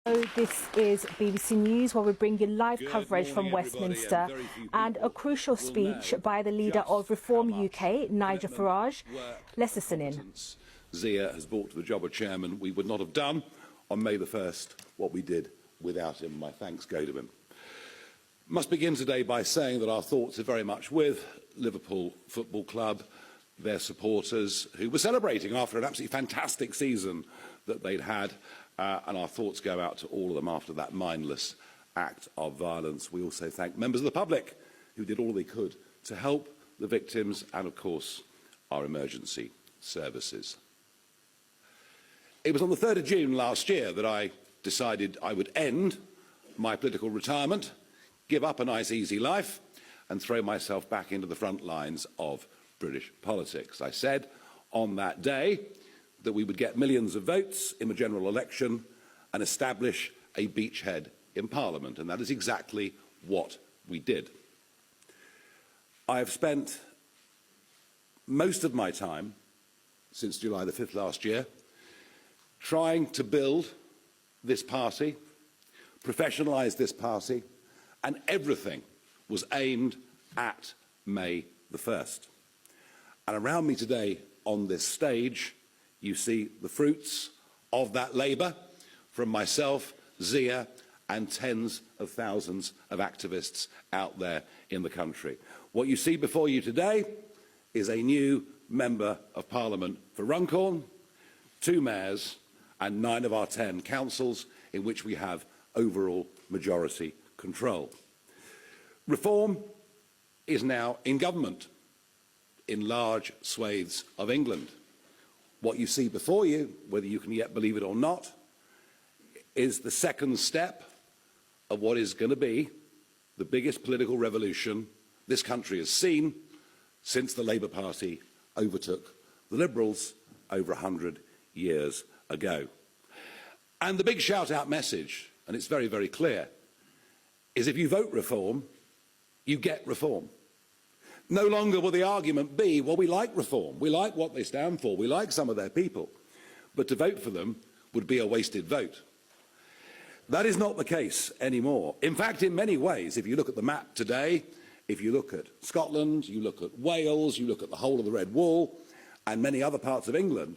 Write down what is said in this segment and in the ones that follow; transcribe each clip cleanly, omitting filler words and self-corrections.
This is BBC News, where we bring you live coverage from Westminster and a crucial speech by the leader of Reform UK, Nigel Farage. Let's listen in. Zia has brought to the job of chairman. We would not have done on May the 1st what we did without him. My thanks go to him. Must begin today by saying that our thoughts are very much with Liverpool Football Club, their supporters, who were celebrating after an absolutely fantastic season that they'd had, and our thoughts go out to all of them after that mindless act of violence. We also thank members of the public who did all they could to help the victims and, of course, our emergency services. It was on the 3rd of June last year that I decided I would end my political retirement, give up a nice easy life and throw myself back into the front lines of British politics. I said on that day that we would get millions of votes in the general election and establish a beachhead in Parliament, and that is exactly what we did. I have spent most of my time since July the 5th last year trying to build this party, professionalise this party, and everything was aimed at May the 1st. And around me today on this stage, you see the fruits of that labour from myself, Zia, and tens of thousands of activists out there in the country. What you see before you today is a new Member of Parliament for Runcorn, 2 mayors and 9 of our 10 councils in which we have overall majority control. Reform is now in government in large swathes of England. What you see before you, whether you can yet believe it or not, is the second step of what is going to be the biggest political revolution this country has seen since the Labour Party overtook the Liberals over 100 years ago. And the big shout-out message, and it's very, very clear, is if you vote reform, you get reform. No longer will the argument be, well, we like reform, we like what they stand for, we like some of their people, but to vote for them would be a wasted vote. That is not the case anymore. In fact, in many ways, if you look at the map today, if you look at Scotland, you look at Wales, you look at the whole of the Red Wall and many other parts of England,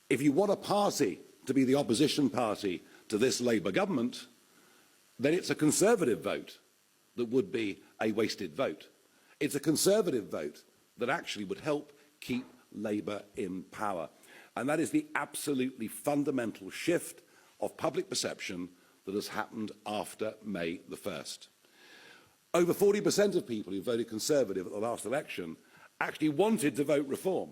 if you want a party to be the opposition party to this Labour government, then it's a Conservative vote that would be a wasted vote. It's a Conservative vote that actually would help keep Labour in power. And that is the absolutely fundamental shift of public perception that has happened after May the 1st. Over 40% of people who voted Conservative at the last election actually wanted to vote Reform,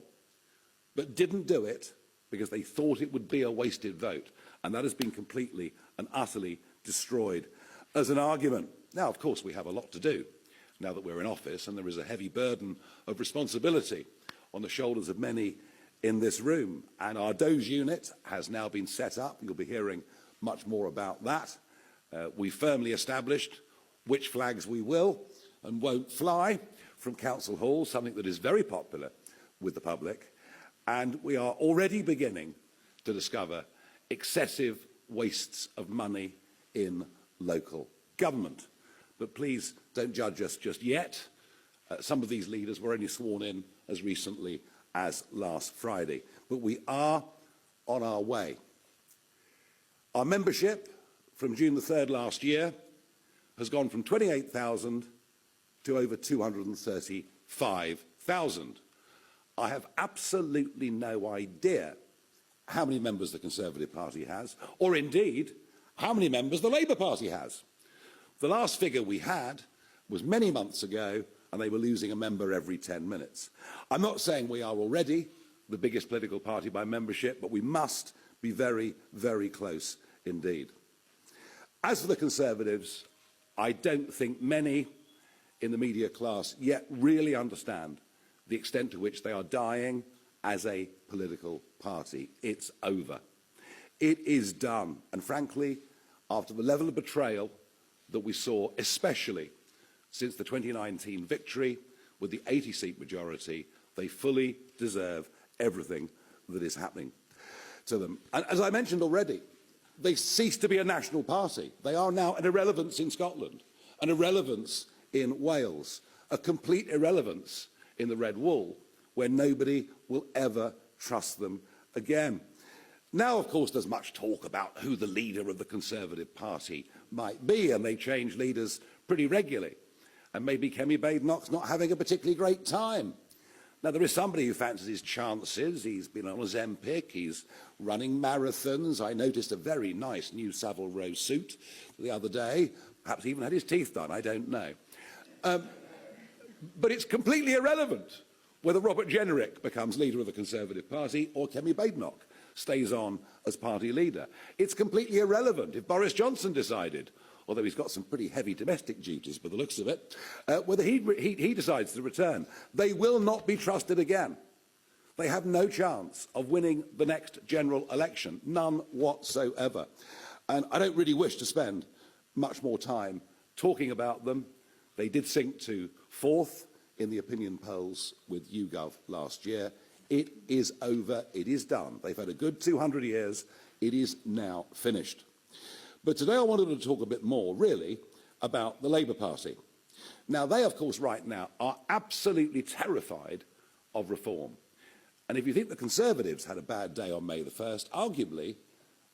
but didn't do it because they thought it would be a wasted vote. And that has been completely and utterly destroyed as an argument. Now, of course, we have a lot to do now that we're in office, and there is a heavy burden of responsibility on the shoulders of many in this room. And our DOGE unit has now been set up. You'll be hearing much more about that. We firmly established which flags we will and won't fly from council halls, something that is very popular with the public. And we are already beginning to discover excessive wastes of money in local government. But please don't judge us just yet. Some of these leaders were only sworn in as recently as last Friday. But we are on our way. Our membership from June the 3rd last year has gone from 28,000 to over 235,000. I have absolutely no idea how many members the Conservative Party has, or indeed how many members the Labour Party has. The last figure we had was many months ago, and they were losing a member every 10 minutes. I'm not saying we are already the biggest political party by membership, but we must be very, very close indeed. As for the Conservatives, I don't think many in the media class yet really understand the extent to which they are dying as a political party. It's over. It is done. And frankly, after the level of betrayal that we saw, especially since the 2019 victory with the 80-seat majority, they fully deserve everything that is happening to them. And as I mentioned already, They cease to be a national party. They are now an irrelevance in Scotland, an irrelevance in Wales, a complete irrelevance in the Red Wall, where nobody will ever trust them again. Now, of course, there's much talk about who the leader of the Conservative Party might be, and they change leaders pretty regularly. And maybe Kemi Badenoch's not having a particularly great time. Now, there is somebody who fancies his chances. He's been on Ozempic, he's running marathons. I noticed a very nice new Savile Row suit the other day. Perhaps he even had his teeth done, I don't know. But it's completely irrelevant whether Robert Jenrick becomes leader of the Conservative Party or Kemi Badenoch stays on as party leader. It's completely irrelevant if Boris Johnson decided, although he's got some pretty heavy domestic duties by the looks of it, whether he decides to return. They will not be trusted again. They have no chance of winning the next general election, none whatsoever. And I don't really wish to spend much more time talking about them. They did sink to 4th in the opinion polls with YouGov last year. It is over, it is done. They've had a good 200 years, it is now finished. But today I wanted to talk a bit more, really, about the Labour Party. Now, they, of course, right now are absolutely terrified of reform. And if you think the Conservatives had a bad day on May the 1st, arguably,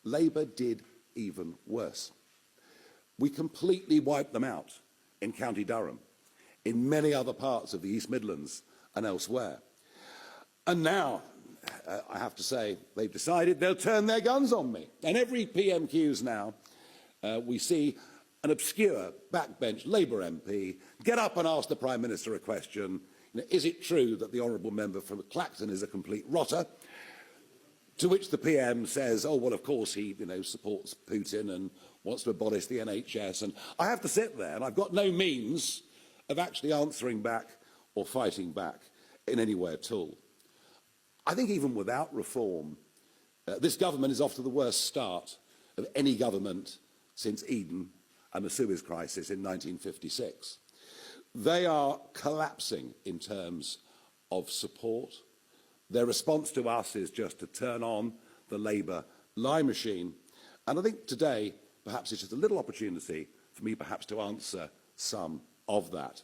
Labour did even worse. We completely wiped them out in County Durham, in many other parts of the East Midlands and elsewhere. And now, I have to say, they've decided they'll turn their guns on me. And every PMQs now, we see an obscure backbench Labour MP get up and ask the Prime Minister a question. You know, is it true that the honourable member from Clacton is a complete rotter? To which the PM says, oh, well, of course he supports Putin and wants to abolish the NHS. And I have to sit there, and I've got no means of actually answering back or fighting back in any way at all. I think even without reform, this government is off to the worst start of any government since Eden and the Suez Crisis in 1956. They are collapsing in terms of support. Their response to us is just to turn on the Labour lie machine. And I think today, perhaps it's just a little opportunity for me perhaps to answer some of that.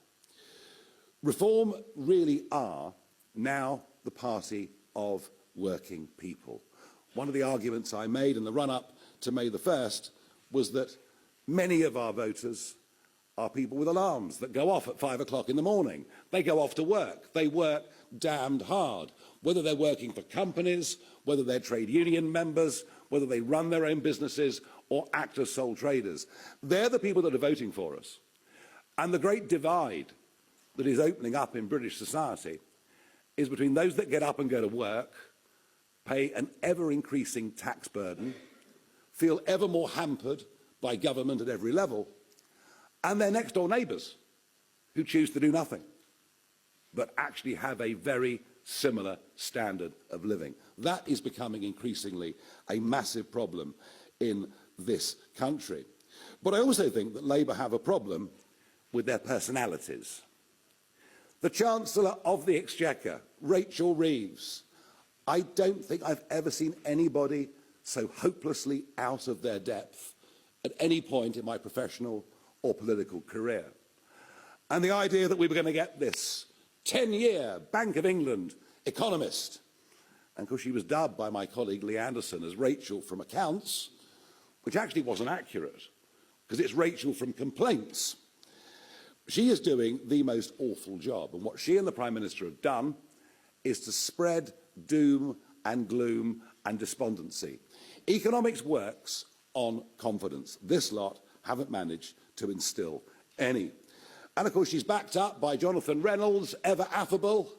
Reform really are now the party of working people. One of the arguments I made in the run-up to May the 1st was that many of our voters are people with alarms that go off at 5 o'clock in the morning. They go off to work. They work damned hard, whether they're working for companies, whether they're trade union members, whether they run their own businesses or act as sole traders. They're the people that are voting for us. And the great divide that is opening up in British society is between those that get up and go to work, pay an ever-increasing tax burden, feel ever more hampered by government at every level, and their next-door neighbours who choose to do nothing, but actually have a very similar standard of living. That is becoming increasingly a massive problem in this country. But I also think that Labour have a problem with their personalities. The Chancellor of the Exchequer, Rachel Reeves, I don't think I've ever seen anybody so hopelessly out of their depth at any point in my professional or political career. And the idea that we were going to get this 10-year Bank of England economist, and of course she was dubbed by my colleague Lee Anderson as Rachel from accounts, which actually wasn't accurate, because it's Rachel from complaints. She is doing the most awful job, and what she and the Prime Minister have done is to spread doom and gloom and despondency. Economics works on confidence. This lot haven't managed to instil any. And of course she's backed up by Jonathan Reynolds, ever affable,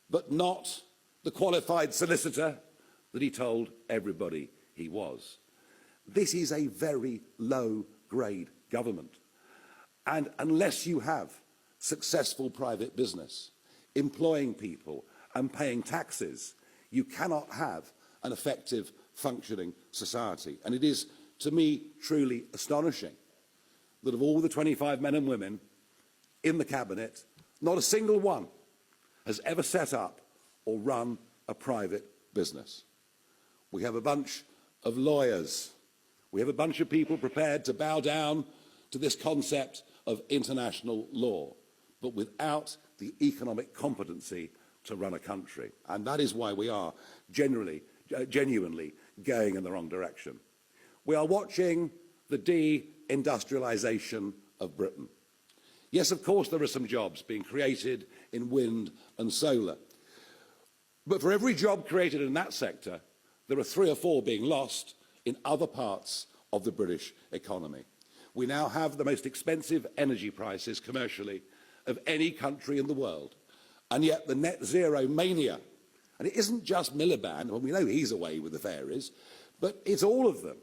but not the qualified solicitor that he told everybody he was. This is a very low-grade government. And unless you have successful private business, employing people and paying taxes, you cannot have an effective, functioning society. And it is, to me, truly astonishing that of all the 25 men and women in the Cabinet, not a single one has ever set up or run a private business. We have a bunch of lawyers We have a bunch of people prepared to bow down to this concept of international law, but without the economic competency to run a country. And that is why we are genuinely going in the wrong direction. We are watching the de-industrialisation of Britain. Yes, of course, there are some jobs being created in wind and solar. But for every job created in that sector, there are 3 or 4 being lost in other parts of the British economy. We now have the most expensive energy prices commercially of any country in the world. And yet the net zero mania, and it isn't just Miliband, well, we know he's away with the fairies, but it's all of them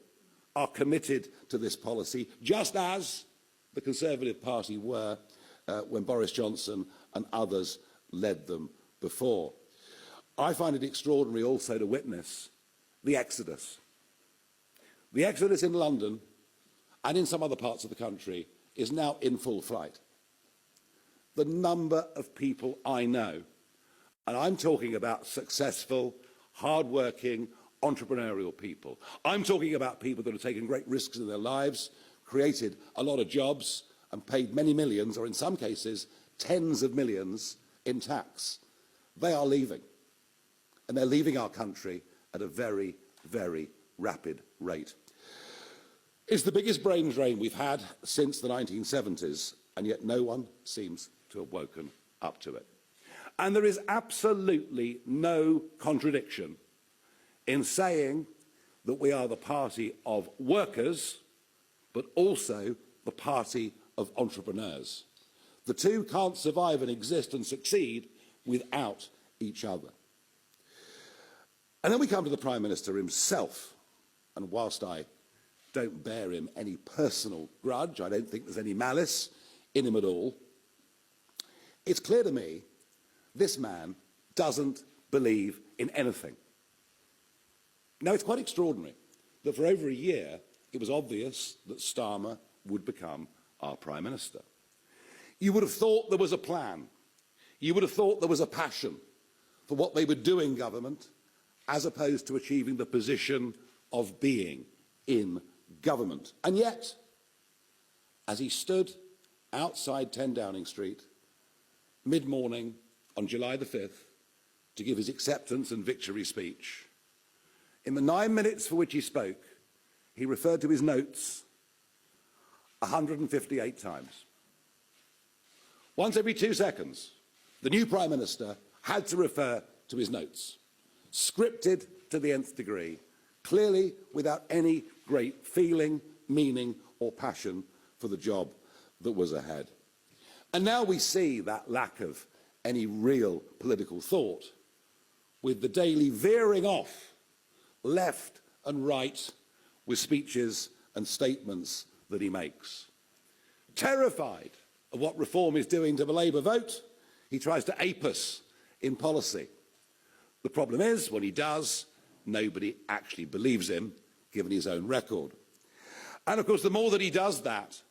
are committed to this policy, just as the Conservative Party were when Boris Johnson and others led them before. I find it extraordinary also to witness the exodus. The exodus in London and in some other parts of the country is now in full flight. The number of people I know, and I'm talking about successful, hard-working, entrepreneurial people. I'm talking about people that have taken great risks in their lives, created a lot of jobs, and paid many millions, or in some cases, tens of millions in tax. They are leaving. And they're leaving our country at a very, very rapid rate. It's the biggest brain drain we've had since the 1970s, and yet no one seems to have woken up to it. And there is absolutely no contradiction in saying that we are the party of workers, but also the party of entrepreneurs. The two can't survive and exist and succeed without each other. And then we come to the Prime Minister himself, and whilst I don't bear him any personal grudge, I don't think there's any malice in him at all, it's clear to me this man doesn't believe in anything. Now, it's quite extraordinary that for over a year it was obvious that Starmer would become our Prime Minister. You would have thought there was a plan. You would have thought there was a passion for what they would do in government, as opposed to achieving the position of being in government. And yet, as he stood outside 10 Downing Street, mid-morning on July the 5th, to give his acceptance and victory speech, in the 9 minutes for which he spoke, he referred to his notes 158 times. Once every 2 seconds, the new Prime Minister had to refer to his notes, scripted to the nth degree, clearly without any great feeling, meaning or passion for the job that was ahead. And now we see that lack of any real political thought with the daily veering off left and right with speeches and statements that he makes. Terrified of what reform is doing to the Labour vote, he tries to ape us in policy. The problem is, when he does, nobody actually believes him, given his own record. And of course, the more that he does that,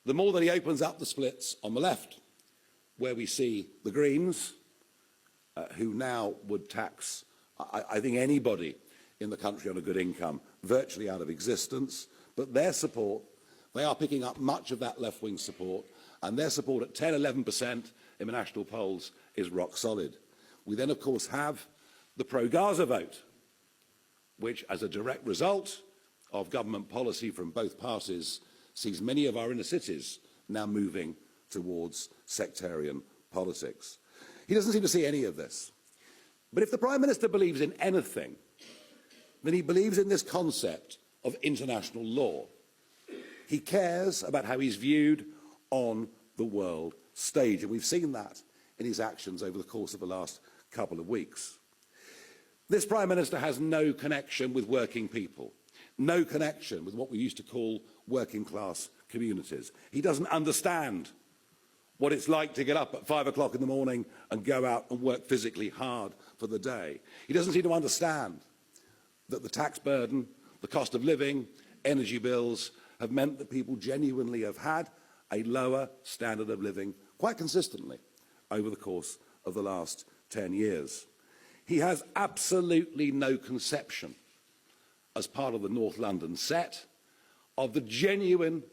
the more that he opens up the splits on the left, where we see the Greens, who now would tax, I think, anybody in the country on a good income virtually out of existence. But their support, they are picking up much of that left-wing support, and their support at 10–11% in the national polls is rock solid. We then, of course, have the pro-Gaza vote, which, as a direct result of government policy from both parties, sees many of our inner cities now moving towards sectarian politics. He doesn't seem to see any of this. But if the Prime Minister believes in anything, then he believes in this concept of international law. He cares about how he's viewed on the world stage, and we've seen that in his actions over the course of the last couple of weeks. This Prime Minister has no connection with working people, no connection with what we used to call working class communities. He doesn't understand what it's like to get up at 5 o'clock in the morning and go out and work physically hard for the day. He doesn't seem to understand that the tax burden, the cost of living, energy bills have meant that people genuinely have had a lower standard of living quite consistently over the course of the last 10 years. He has absolutely no conception, as part of the North London set, of the genuine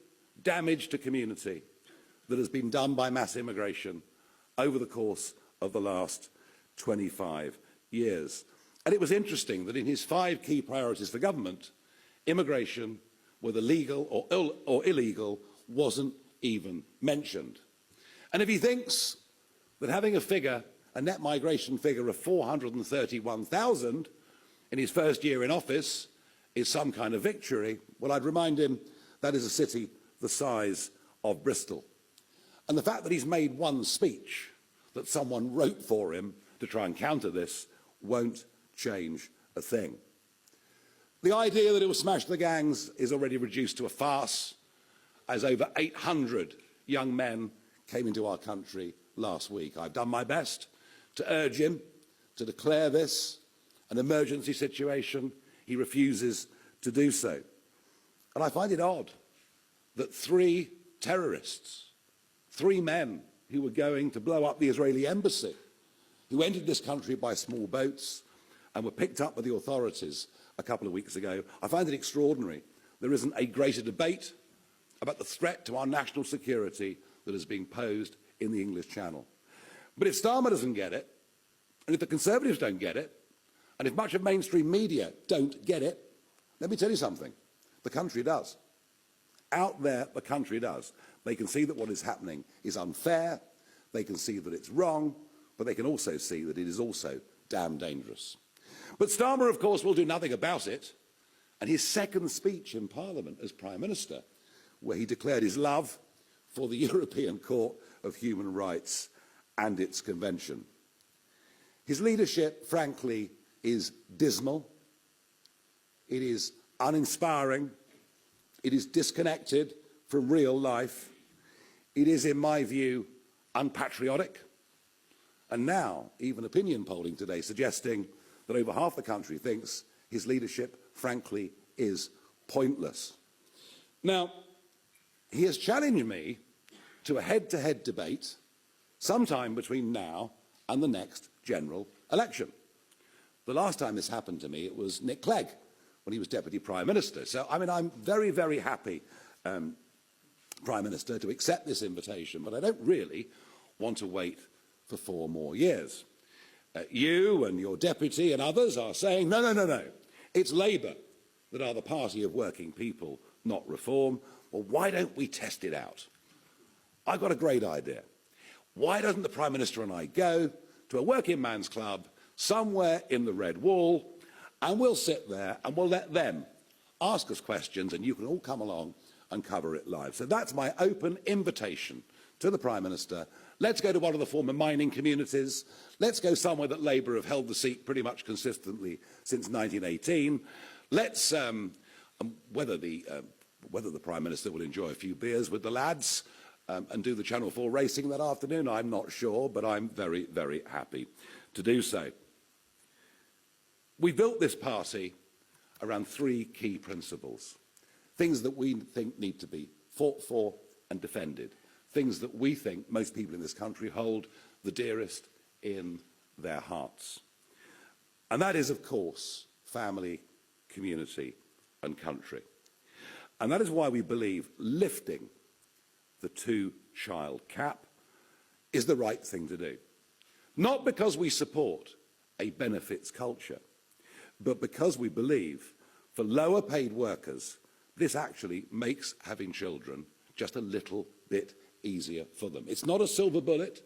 damage to community that has been done by mass immigration over the course of the last 25 years. And it was interesting that in his 5 key priorities for government, immigration, whether legal or illegal, wasn't even mentioned. And if he thinks that having a net migration figure of 431,000 in his first year in office is some kind of victory, well, I'd remind him that is a city the size of Bristol. And the fact that he's made one speech that someone wrote for him to try and counter this won't change a thing. The idea that it will smash the gangs is already reduced to a farce, as over 800 young men came into our country last week. I've done my best to urge him to declare this an emergency situation. He refuses to do so. And I find it odd that 3 terrorists, 3 men who were going to blow up the Israeli embassy, who entered this country by small boats and were picked up by the authorities a couple of weeks ago, I find it extraordinary there isn't a greater debate about the threat to our national security that is being posed in the English Channel. But if Starmer doesn't get it, and if the Conservatives don't get it, and if much of mainstream media don't get it, let me tell you something, the country does. Out there, the country does. They can see that what is happening is unfair, they can see that it's wrong, but they can also see that it is also damn dangerous. But Starmer, of course, will do nothing about it, and his second speech in Parliament as Prime Minister, where he declared his love for the European Court of Human Rights and its convention. His leadership, frankly, is dismal, it is uninspiring, it is disconnected from real life, it is, in my view, unpatriotic, and now even opinion polling today suggesting that over half the country thinks his leadership, frankly, is pointless. Now, he has challenged me to a head-to-head debate sometime between now and the next general election. The last time this happened to me, it was Nick Clegg, when he was Deputy Prime Minister. So, I mean, I'm very, very happy, Prime Minister, to accept this invitation, but I don't really want to wait for 4 more years. You and your deputy and others are saying, no, no, no, no, it's Labour that are the party of working people, not Reform. Well, why don't we test it out? I've got a great idea. Why doesn't the Prime Minister and I go to a working man's club somewhere in the Red Wall, and we'll sit there and we'll let them ask us questions, and you can all come along and cover it live. So that's my open invitation to the Prime Minister. Let's go to one of the former mining communities. Let's go somewhere that Labour have held the seat pretty much consistently since 1918. Let's, whether the Prime Minister will enjoy a few beers with the lads and do the Channel 4 racing that afternoon, I'm not sure, but I'm very, very happy to do so. We built this party around 3 key principles, things that we think need to be fought for and defended, things that we think most people in this country hold the dearest in their hearts. And that is, of course, family, community and country. And that is why we believe lifting the 2-child cap is the right thing to do. Not because we support a benefits culture, but because we believe for lower paid workers, this actually makes having children just a little bit easier for them. It's not a silver bullet.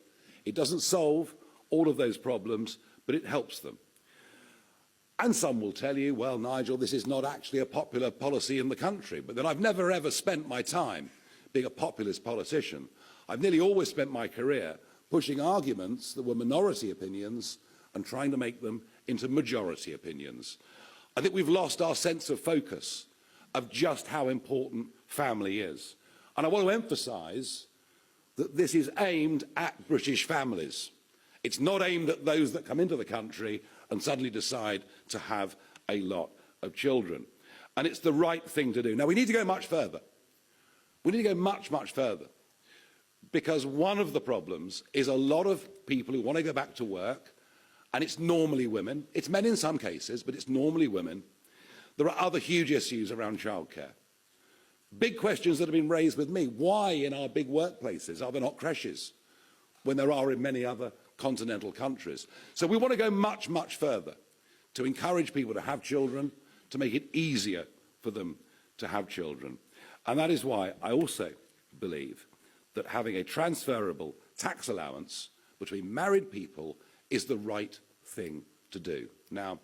It doesn't solve all of those problems, but it helps them. And some will tell you, well, Nigel, this is not actually a popular policy in the country. But then I've never, ever spent my time being a populist politician. I've nearly always spent my career pushing arguments that were minority opinions and trying to make them into majority opinions. I think we've lost our sense of focus of just how important family is. And I want to emphasise that this is aimed at British families. It's not aimed at those that come into the country and suddenly decide to have a lot of children. And it's the right thing to do. Now, we need to go much further. We need to go much, much further. Because one of the problems is a lot of people who want to go back to work, and it's normally women. It's men in some cases, but it's normally women. There are other huge issues around childcare. Big questions that have been raised with me. Why in our big workplaces are there not creches when there are in many other continental countries? So we want to go much, much further to encourage people to have children, to make it easier for them to have children. And that is why I also believe that having a transferable tax allowance between married people is the right thing to do. Now,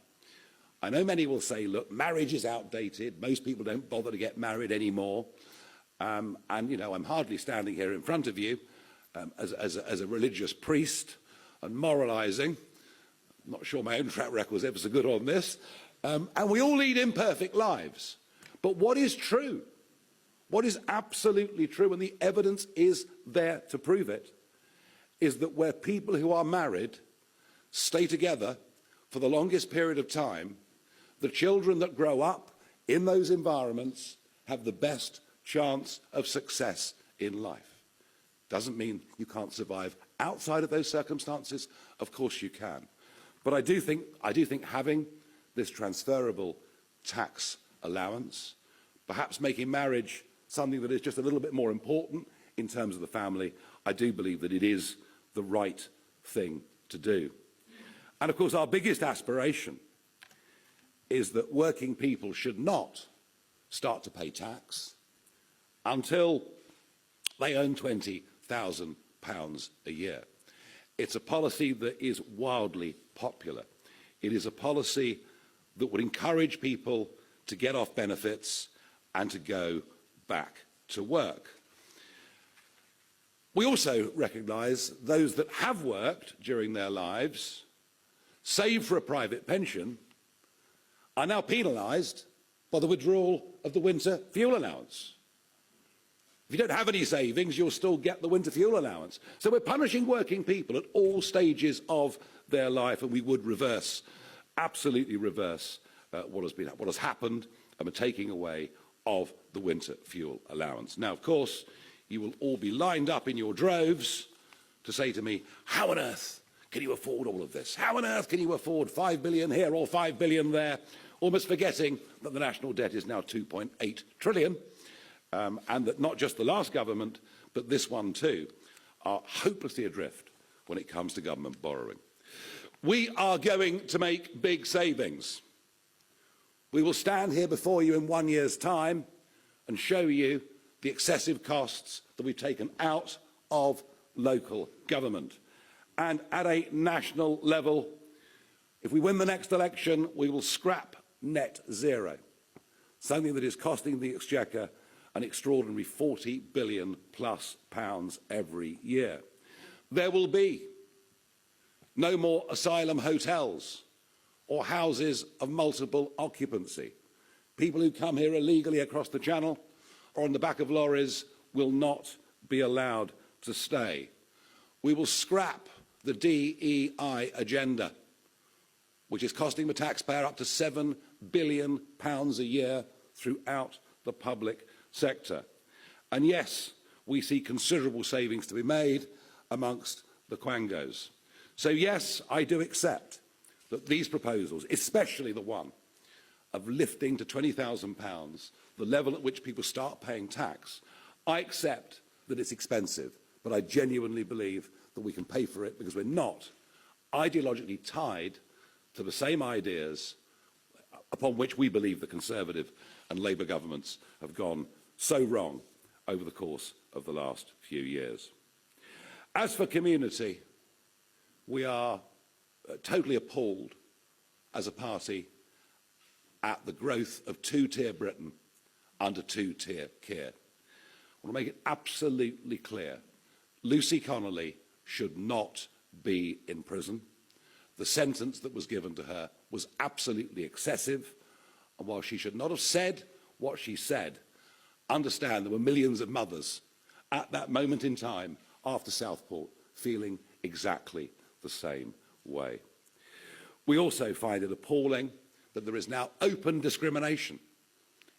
I know many will say, look, marriage is outdated. Most people don't bother to get married anymore. And, you know, I'm hardly standing here in front of you as a religious priest and moralising. I'm not sure my own track record is ever so good on this. And we all lead imperfect lives. But what is true, what is absolutely true, and the evidence is there to prove it, is that where people who are married stay together for the longest period of time, the children that grow up in those environments have the best chance of success in life. Doesn't mean you can't survive outside of those circumstances. Of course you can. But I do think having this transferable tax allowance, perhaps making marriage something that is just a little bit more important in terms of the family, I do believe that it is the right thing to do. And of course, our biggest aspiration is that working people should not start to pay tax until they earn £20,000 a year. It's a policy that is wildly popular. It is a policy that would encourage people to get off benefits and to go back to work. We also recognise those that have worked during their lives, saved for a private pension, are now penalised by the withdrawal of the winter fuel allowance. If you don't have any savings, you'll still get the winter fuel allowance. So we're punishing working people at all stages of their life, and we would reverse, absolutely reverse what has happened, and we're taking away of the winter fuel allowance. Now, of course, you will all be lined up in your droves to say to me, how on earth can you afford all of this? How on earth can you afford 5 billion here or 5 billion there? Almost forgetting that the national debt is now 2.8 trillion, and that not just the last government, but this one too, are hopelessly adrift when it comes to government borrowing. We are going to make big savings. We will stand here before you in 1 year's time and show you the excessive costs that we've taken out of local government. And at a national level, if we win the next election, we will scrap net zero, something that is costing the Exchequer an extraordinary £40 billion plus every year. There will be no more asylum hotels or houses of multiple occupancy. People who come here illegally across the Channel or on the back of lorries will not be allowed to stay. We will scrap the DEI agenda, which is costing the taxpayer up to £7 billion a year throughout the public sector. And yes, we see considerable savings to be made amongst the quangos. So yes, I do accept that these proposals, especially the one of lifting to £20,000 the level at which people start paying tax, I accept that it's expensive, but I genuinely believe that we can pay for it because we're not ideologically tied to the same ideas upon which we believe the Conservative and Labour governments have gone so wrong over the course of the last few years. As for community, we are totally appalled as a party at the growth of two-tier Britain under two-tier Keir. I want to make it absolutely clear. Lucy Connolly should not be in prison. The sentence that was given to her was absolutely excessive, and while she should not have said what she said, understand there were millions of mothers at that moment in time after Southport feeling exactly the same way. We also find it appalling that there is now open discrimination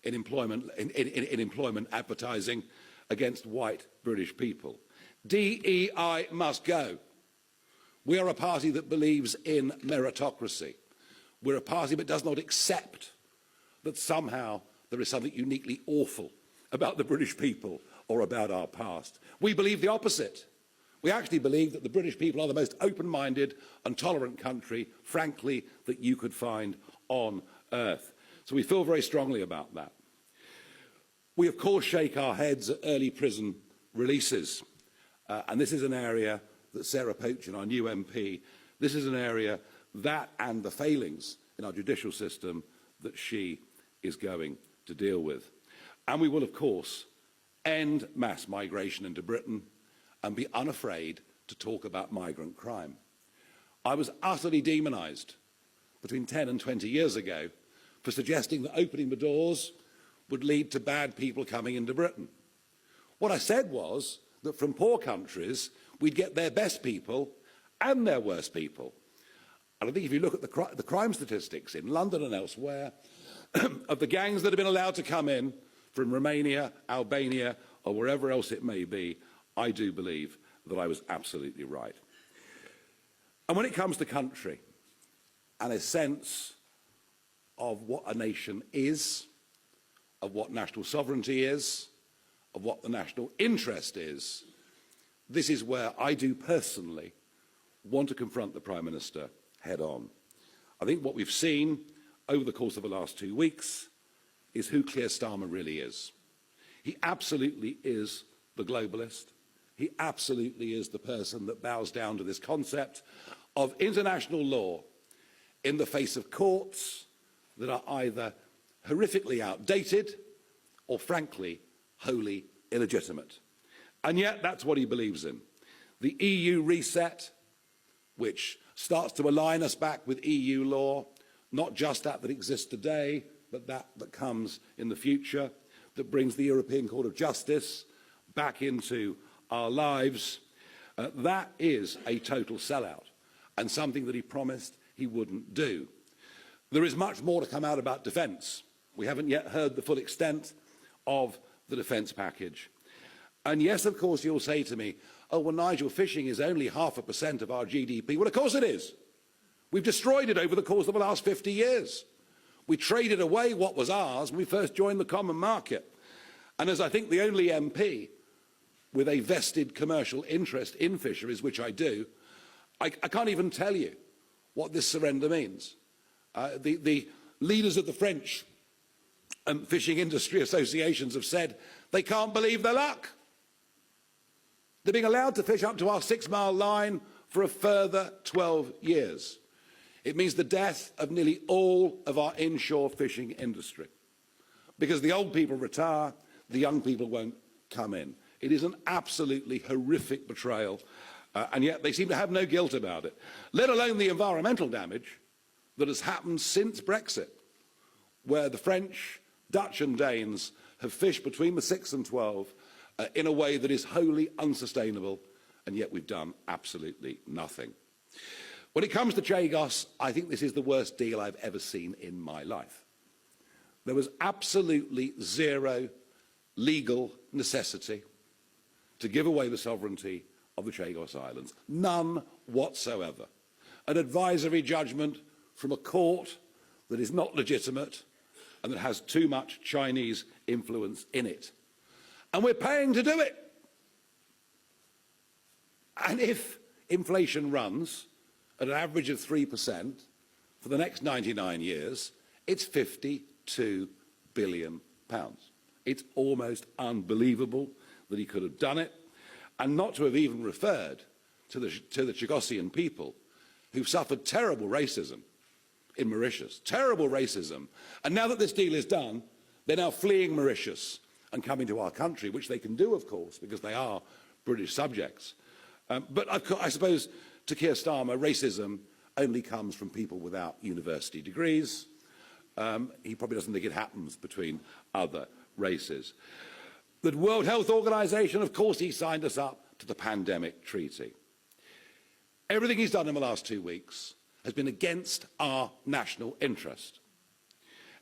in employment advertising against white British people. DEI must go. We are a party that believes in meritocracy. We're a party that does not accept that somehow there is something uniquely awful about the British people or about our past. We believe the opposite. We actually believe that the British people are the most open-minded and tolerant country, frankly, that you could find on earth. So we feel very strongly about that. We, of course, shake our heads at early prison releases. And this is an area that Sarah Pochin, our new MP, this is an area that and the failings in our judicial system that she is going to deal with. And we will, of course, end mass migration into Britain and be unafraid to talk about migrant crime. I was utterly demonised between 10 and 20 years ago for suggesting that opening the doors would lead to bad people coming into Britain. What I said was that from poor countries, we'd get their best people and their worst people. And I think if you look at the crime statistics in London and elsewhere, of the gangs that have been allowed to come in from Romania, Albania, or wherever else it may be, I do believe that I was absolutely right. And when it comes to country and a sense of what a nation is, of what national sovereignty is, of what the national interest is, this is where I do personally want to confront the Prime Minister head on. I think what we've seen over the course of the last 2 weeks is who Keir Starmer really is. He absolutely is the globalist. He absolutely is the person that bows down to this concept of international law in the face of courts that are either horrifically outdated or, frankly, wholly illegitimate. And yet that's what he believes in. The EU reset, which starts to align us back with EU law, not just that exists today, but that comes in the future, that brings the European Court of Justice back into our lives. That is a total sellout and something that he promised he wouldn't do. There is much more to come out about defence. We haven't yet heard the full extent of the defence package. And yes, of course, you'll say to me, oh, well, Nigel, fishing is only 0.5% of our GDP. Well, of course it is. We've destroyed it over the course of the last 50 years. We traded away what was ours when we first joined the common market. And as I think the only MP with a vested commercial interest in fisheries, which I do, I can't even tell you what this surrender means. The leaders of the French fishing industry associations have said they can't believe their luck. They're being allowed to fish up to our 6-mile line for a further 12 years. It means the death of nearly all of our inshore fishing industry. Because the old people retire, the young people won't come in. It is an absolutely horrific betrayal, and yet they seem to have no guilt about it, let alone the environmental damage that has happened since Brexit, where the French, Dutch and Danes have fished between the 6 and 12 in a way that is wholly unsustainable, and yet we've done absolutely nothing. When it comes to Chagos, I think this is the worst deal I've ever seen in my life. There was absolutely zero legal necessity to give away the sovereignty of the Chagos Islands. None whatsoever. An advisory judgment from a court that is not legitimate and that has too much Chinese influence in it. And we're paying to do it. And if inflation runs at an average of 3% for the next 99 years, it's £52 billion. It's almost unbelievable that he could have done it, and not to have even referred to the Chagosian people who've suffered terrible racism in Mauritius, terrible racism. And now that this deal is done, they're now fleeing Mauritius and coming to our country, which they can do, of course, because they are British subjects. But I suppose to Keir Starmer, racism only comes from people without university degrees. He probably doesn't think it happens between other races. The World Health Organization, of course, he signed us up to the pandemic treaty. Everything he's done in the last 2 weeks has been against our national interest.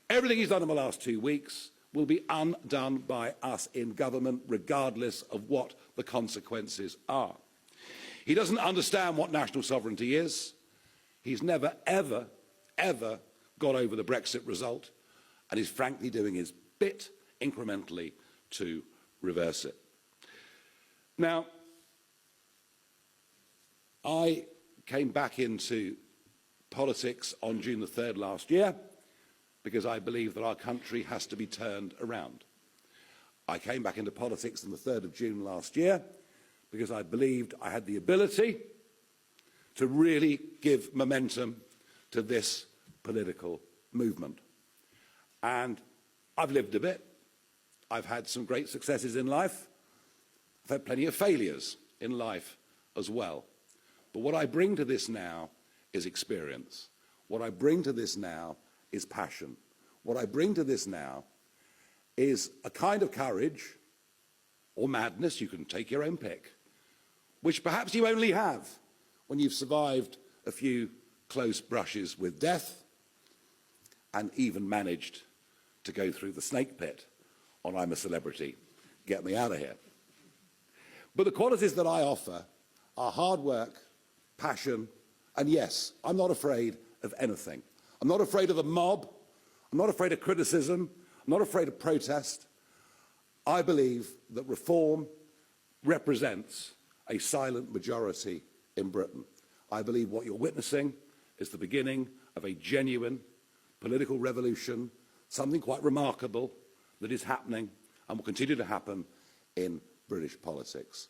Everything he's done in the last 2 weeks will be undone by us in government, regardless of what the consequences are. He doesn't understand what national sovereignty is. He's never, ever, ever got over the Brexit result, and is frankly doing his bit incrementally to reverse it. Now, I came back into politics on June the 3rd last year because I believe that our country has to be turned around. I came back into politics on the 3rd of June last year because I believed I had the ability to really give momentum to this political movement. And I've lived a bit. I've had some great successes in life. I've had plenty of failures in life as well. But what I bring to this now is experience. What I bring to this now is passion. What I bring to this now is a kind of courage or madness, you can take your own pick, which perhaps you only have when you've survived a few close brushes with death and even managed to go through the snake pit on I'm a Celebrity, get me out of here. But the qualities that I offer are hard work, passion, and yes, I'm not afraid of anything. I'm not afraid of the mob. I'm not afraid of criticism. I'm not afraid of protest. I believe that reform represents a silent majority in Britain. I believe what you're witnessing is the beginning of a genuine political revolution, something quite remarkable that is happening and will continue to happen in British politics.